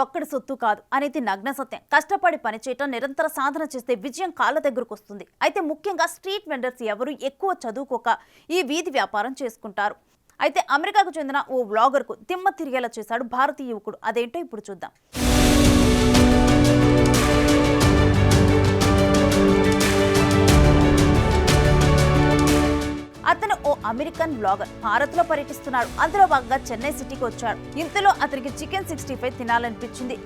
ఒక్కడి సొత్తు కాదు అనేది నగ్న సత్యం. కష్టపడి పనిచేయటం, నిరంతర సాధన చేస్తే విజయం కాళ్ళ దగ్గరకు వస్తుంది. అయితే ముఖ్యంగా స్ట్రీట్ వెండర్స్ ఎవరు ఎక్కువ చదువుకోక ఈ వీధి వ్యాపారం చేసుకుంటారు. అయితే అమెరికాకు చెందిన ఓ వ్లాగర్కు దిమ్మ తిరిగేలా చేశాడు భారతీయ యువకుడు. అదేంటో ఇప్పుడు చూద్దాం. అతను ఓ అమెరికన్ బ్లాగర్. భారత్ లో పర్యటిస్తున్నాడు. అందులో భాగంగా చెన్నై సిటీకి వచ్చాడు. ఇంతలో అతనికి చికెన్ 65 తినాలనిపించింది.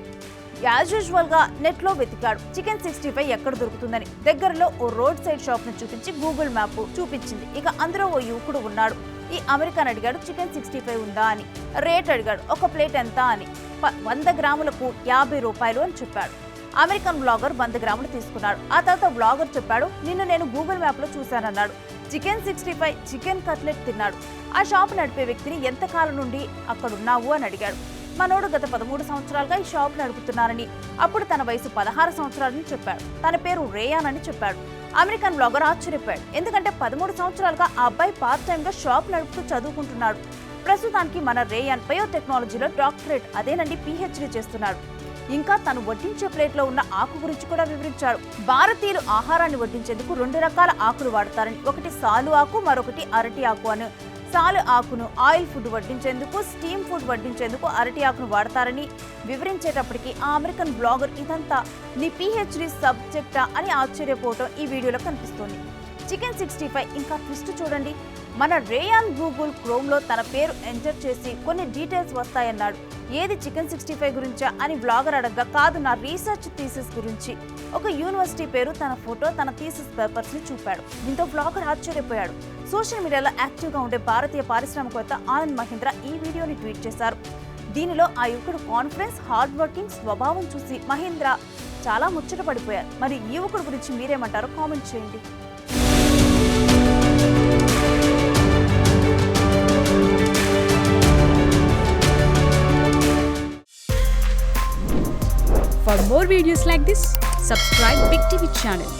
యాజ్ యూజువల్ గా నెట్ లో వెతికాడు చికెన్ 65 ఎక్కడ దొరుకుతుందని. దగ్గరలో ఓ రోడ్ సైడ్ షాప్ ను చూపించి గూగుల్ మ్యాప్ చూపించింది. ఇక అందులో ఓ యువకుడు ఉన్నాడు. ఈ అమెరికన్ అడిగాడు చికెన్ 65 ఉందా అని. రేట్ అడిగాడు. ఒక ప్లేట్ ఎంత అని. 100 గ్రాములకు 50 రూపాయలు అని చెప్పాడు. అమెరికన్ బ్లాగర్ 100 గ్రాములు తీసుకున్నాడు. ఆ తర్వాత బ్లాగర్ చెప్పాడు, నిన్ను నేను గూగుల్ మ్యాప్ లో చూశానన్నాడు. చికెన్ 65 చికెన్ కట్లెట్ తిన్నాడు. ఆ షాప్ నడిపే వ్యక్తిని ఎంతకాలం నుండి అక్కడున్నావు అని అడిగాడు. మనోడు గత 13 సంవత్సరాలుగా ఈ షాప్ నడుపుతున్నానని, అప్పుడు తన వయసు 16 సంవత్సరాలని చెప్పాడు. తన పేరు రేయాన్ అని చెప్పాడు. అమెరికన్ బ్లాగర్ ఆశ్చర్యపోయాడు. ఎందుకంటే 13 సంవత్సరాలుగా ఆ అబ్బాయి పార్ట్ టైమ్ గా షాప్ నడుపుతూ చదువుకుంటున్నాడు. ప్రస్తుతానికి మన రేయాన్ బయోటెక్నాలజీలో డాక్టరేట్, అదేనండి PhD చేస్తున్నాడు. ఇంకా తను వడ్డించే ప్లేట్లో ఉన్న ఆకు గురించి కూడా వివరించాడు. భారతీయులు ఆహారాన్ని వడ్డించేందుకు 2 రకాల ఆకులు వాడతారని, ఒకటి సాలు ఆకు, మరొకటి అరటి ఆకు అని. సాలు ఆకును ఆయిల్ ఫుడ్ వడ్డించేందుకు, స్టీమ్ ఫుడ్ వడ్డించేందుకు అరటి ఆకును వాడతారని వివరించేటప్పటికీ ఆ అమెరికన్ బ్లాగర్ ఇదంతా నీ PhD సబ్జెక్టా అని ఆశ్చర్యపోవటం ఈ వీడియోలో కనిపిస్తోంది. చికెన్ 65 ఇంకా ట్విస్ట్ చూడండి. మన రేయాన్ గూగుల్ క్రోమ్లో తన పేరు ఎంటర్ చేసి కొన్ని డీటెయిల్స్ వస్తాయన్నాడు. ఏది చికెన్ 65 గురించా అని బ్లాగర్ అడగ్గా, కాదు నా రీసెర్చ్ థీసిస్ గురించి. ఒక యూనివర్సిటీ పేరు, తన ఫోటో, తన థీసిస్ పేపర్స్ ని చూపాడు. దీంతో బ్లాగర్ ఆశ్చర్యపోయాడు. సోషల్ మీడియాలో యాక్టివ్గా ఉండే భారతీయ పారిశ్రామికవేత్త ఆనంద్ మహీంద్రా ఈ వీడియోని ట్వీట్ చేశారు. దీనిలో ఆ యువకుడు కాన్ఫిడెన్స్, హార్డ్ వర్కింగ్ స్వభావం చూసి మహీంద్రా చాలా ముచ్చట పడిపోయారు. మరి ఈ యువకుడు గురించి మీరేమంటారో కామెంట్ చేయండి. For more videos like this, subscribe Big TV channel.